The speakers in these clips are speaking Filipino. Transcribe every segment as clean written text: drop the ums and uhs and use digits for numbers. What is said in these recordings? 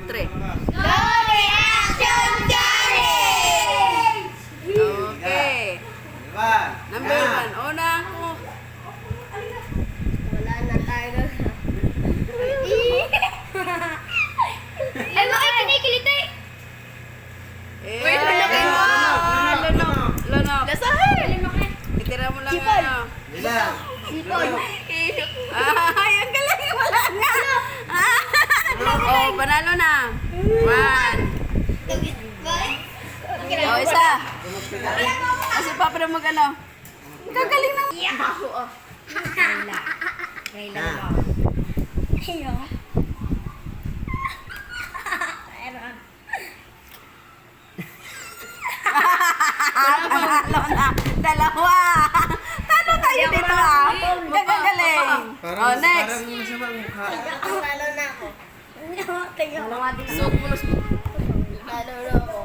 3. Glory Action Challenge! Okay. Number 1. Una ako. Wala na tayo. Ay, bakit kinikilit eh? Wait, Lunok. Lasahin! Itira mo lang Sipon. ano. Sipon. Ay, ang galing. Wala nga. Oh, panalo na. 1. Oh, isa. Kasi papa na mag-ano. Gagaling na. Kailan mo? Ayo. Panalo na. Dalawa. Talo tayo dito ah. Gagaling. Oh, next. Parang masama ang mukha. Talo na ako. Talo nga din. Talo na ako.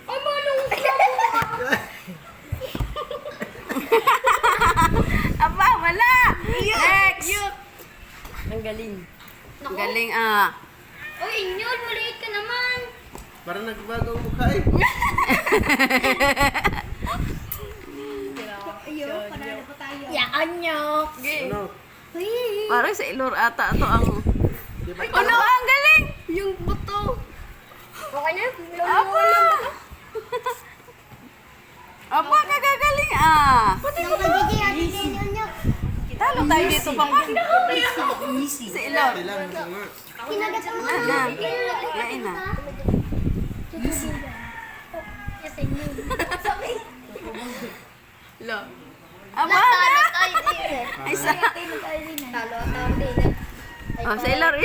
Ay, malungkot ako. Aba, wala. Next. Ang galing. Galing ah. Uy, Inyol, maliit ka naman. Parang nagbago ang mukha eh. Panalo pa tayo. Yaan nyok. Ano? Parang sa ilor ata ito ang... Di ba? Ano ang galing? Yung buto. Okay na? Aba. Aba, kagagaling ah. Nang magiging atin din nyok. Talo tayo dito pang... Easy. Sa ilor. Kailangan ko nga. Kinagat mo Na. Kain na. Easy. Kasi yun. Sabi. Lo. Aba na. Talo tayo din eh. Isa. Talo tayo din eh. Oh, sa ilor.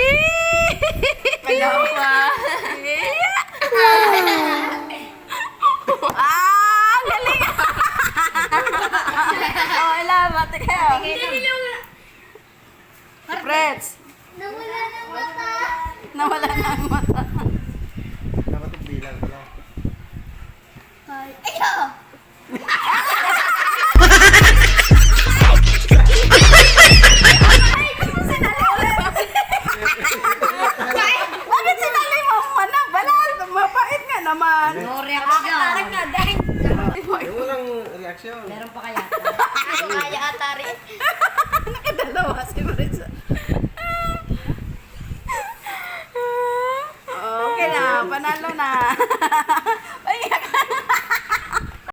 Kalawa. Ah, galing. Oh, ilamat kayo. Freds. Nawala ng mata. Nawala na ang mata. Dapat yung bilang pala. Ayo! Bakit sinali mo? Manang, banal. Mapait nga naman. No reaction. Parang nga, dahil. Yung walang reaksyon. Meron pa kaya? Ano kaya atari? Nakadalawa si Marisa. Okay na, panalo na.